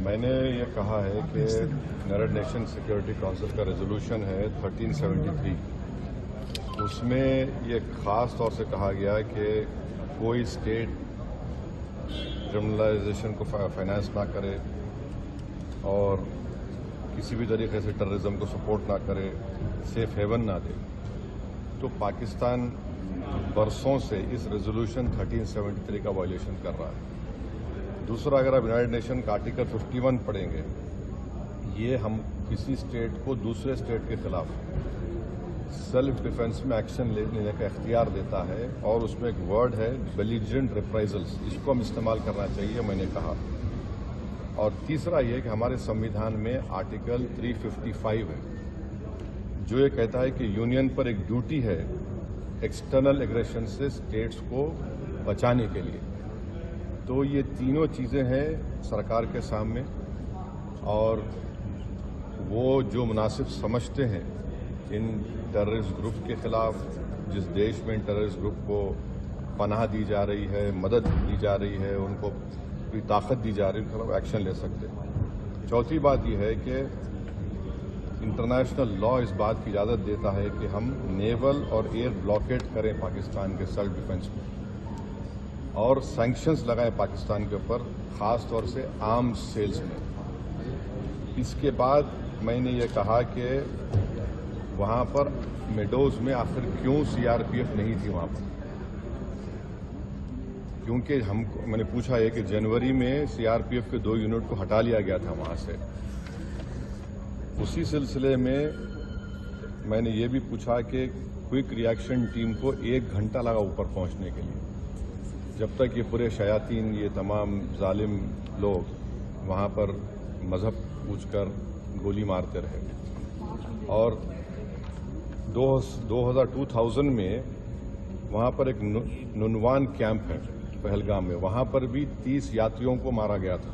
میں نے یہ کہا ہے کہ یونائیٹڈ نیشن سیکورٹی کونسل کا ریزولوشن ہے 1373. اس میں یہ خاص طور سے کہا گیا کہ کوئی اسٹیٹ کرمنلائزیشن کو فائنانس نہ کرے اور کسی بھی طریقے سے ٹیررزم کو سپورٹ نہ کرے، سیف ہیون نہ دے. تو پاکستان برسوں سے اس ریزولوشن 1373 کا وائلیشن کر رہا ہے. دوسرا، اگر آپ یونائیٹڈ نیشن کا آرٹیکل 51 پڑھیں گے، یہ ہم کسی اسٹیٹ کو دوسرے اسٹیٹ کے خلاف سیلف ڈیفنس میں ایکشن لینے کا اختیار دیتا ہے، اور اس میں ایک ورڈ ہے بیلیجرنٹ ریپرائزلز، اس کو ہم استعمال کرنا چاہیے، میں نے کہا. اور تیسرا یہ کہ ہمارے سمویدھان میں آرٹیکل 355 ہے جو یہ کہتا ہے کہ یونین پر ایک ڈیوٹی ہے ایکسٹرنل ایگریشن سے اسٹیٹس کو بچانے کے لیے. تو یہ تینوں چیزیں ہیں سرکار کے سامنے، اور وہ جو مناسب سمجھتے ہیں ان ٹیررسٹ گروپ کے خلاف، جس دیش میں ان ٹیررسٹ گروپ کو پناہ دی جا رہی ہے، مدد دی جا رہی ہے، ان کو کوئی طاقت دی جا رہی ہے، ان کے خلاف ایکشن لے سکتے ہیں. چوتھی بات یہ ہے کہ انٹرنیشنل لا اس بات کی اجازت دیتا ہے کہ ہم نیول اور ایئر بلاکیٹ کریں پاکستان کے سیلف ڈیفنس میں، اور سینکشنز لگائیں پاکستان کے اوپر، خاص طور سے آرمز سیلز میں. اس کے بعد میں نے یہ کہا کہ وہاں پر میڈوز میں آخر کیوں CRPF نہیں تھی وہاں پر، کیونکہ میں نے پوچھا ہے کہ جنوری میں CRPF کے 2 یونٹ کو ہٹا لیا گیا تھا وہاں سے. اسی سلسلے میں نے یہ بھی پوچھا کہ کوئک ریئیکشن ٹیم کو 1 گھنٹہ لگا اوپر پہنچنے کے لیے، جب تک یہ پورے شیاطین، یہ تمام ظالم لوگ وہاں پر مذہب پوچھ کر گولی مارتے رہے. اور 2000 میں وہاں پر ایک ننوان کیمپ ہے پہلگام میں، وہاں پر بھی 30 یاتریوں کو مارا گیا تھا،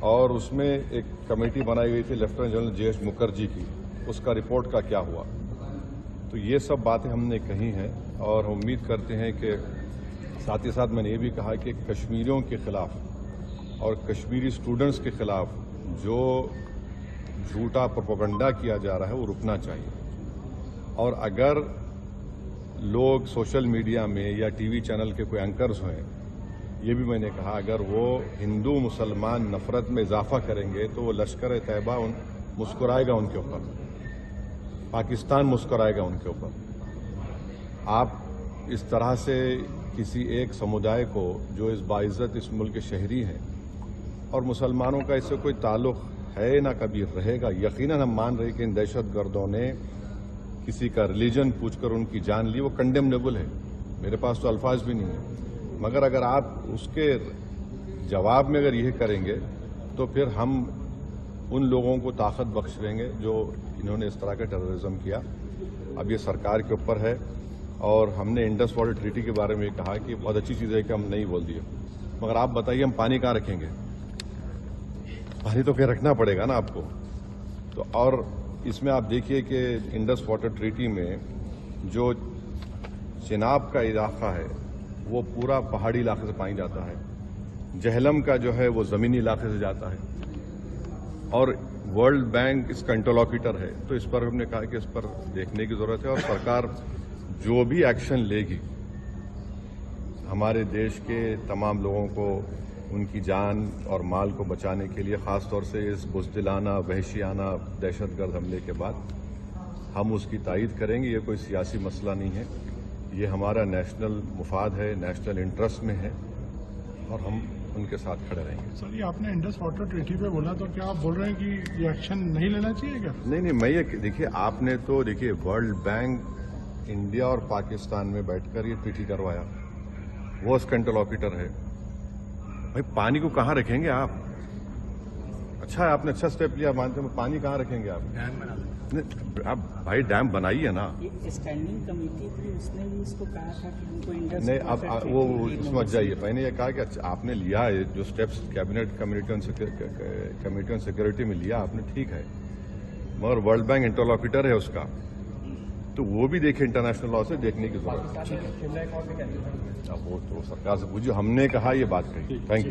اور اس میں ایک کمیٹی بنائی گئی تھی لیفٹیننٹ جنرل JH مکھرجی کی. اس کا رپورٹ کا کیا ہوا؟ تو یہ سب باتیں ہم نے کہی ہیں، اور ہم امید کرتے ہیں کہ ساتھ ہی ساتھ میں نے یہ بھی کہا کہ کشمیریوں کے خلاف اور کشمیری اسٹوڈنٹس کے خلاف جو جھوٹا پروپیگنڈا کیا جا رہا ہے وہ رکنا چاہیے. اور اگر لوگ سوشل میڈیا میں یا TV چینل کے کوئی اینکرز ہیں، یہ بھی میں نے کہا اگر وہ ہندو مسلمان نفرت میں اضافہ کریں گے تو وہ لشکر طیبہ مسکرائے گا ان کے اوپر، پاکستان مسکرائے گا ان کے اوپر. آپ اس طرح سے کسی ایک سمودائے کو جو اس باعزت اس ملک کے شہری ہیں، اور مسلمانوں کا اس سے کوئی تعلق ہے نہ کبھی رہے گا، یقیناً ہم مان رہے کہ ان دہشت گردوں نے کسی کا ریلیجن پوچھ کر ان کی جان لی، وہ کنڈیمنیبل ہے، میرے پاس تو الفاظ بھی نہیں ہیں. مگر اگر آپ اس کے جواب میں اگر یہ کریں گے تو پھر ہم ان لوگوں کو طاقت بخش دیں گے جو انہوں نے اس طرح کا ٹیررزم کیا. اب یہ سرکار کے اوپر ہے، اور ہم نے انڈس واٹر ٹریٹی کے بارے میں کہا کہ بہت اچھی چیز ہے کہ ہم نہیں بول دیے، مگر آپ بتائیے ہم پانی کہاں رکھیں گے؟ پانی تو کہیں رکھنا پڑے گا نا آپ کو. تو اور اس میں آپ دیکھیے کہ انڈس واٹر ٹریٹی میں جو چناب کا علاقہ ہے وہ پورا پہاڑی علاقے سے پانی جاتا ہے، جہلم کا جو ہے وہ زمینی علاقے سے جاتا ہے، اور ورلڈ بینک اس کا انٹرلوکیٹر ہے. تو اس پر ہم نے کہا کہ اس پر دیکھنے کی ضرورت ہے، اور سرکار جو بھی ایکشن لے گی ہمارے دیش کے تمام لوگوں کو ان کی جان اور مال کو بچانے کے لیے، خاص طور سے اس بزدلانہ وحشیانہ دہشت گرد حملے کے بعد، ہم اس کی تائید کریں گے. یہ کوئی سیاسی مسئلہ نہیں ہے، یہ ہمارا نیشنل مفاد ہے، نیشنل انٹرسٹ میں ہے، اور ہم ان کے ساتھ کھڑے رہیں گے. سر، یہ آپ نے انڈس واٹر ٹریٹی پہ بولا، تو کیا آپ بول رہے ہیں کہ یہ ایکشن نہیں لینا چاہیے کیا؟ نہیں، میں یہ دیکھیے، آپ نے تو دیکھیے ورلڈ بینک انڈیا اور پاکستان میں بیٹھ کر یہ ٹریٹی کروایا، وہ اس کا انٹرلوکیٹر ہے. بھائی پانی کو کہاں رکھیں گے آپ؟ اچھا ہے، آپ نے اچھا اسٹیپ لیا، مانتے ہیں، پانی کہاں رکھیں گے آپ؟ ڈیم بنا دیں. آپ بھائی ڈیم بنائیے نا. اسٹینڈنگ کمیٹی تھی، اس نے بھی اس کو کہا تھا کہ ان کو انڈس نہیں، اب وہ سمجھ جائیے. میں نے یہ کہا کہ آپ نے لیا ہے جو steps cabinet committee on security میں لیا آپ نے، ٹھیک ہے، مگر ورلڈ بینک انٹرلوکیٹر ہے اس کا، تو وہ بھی دیکھیں، انٹرنیشنل لا سے دیکھنے کی ضرورت ہے. وہ تو سرکار سے پوچھو، ہم نے کہا یہ بات کہی. Thank you.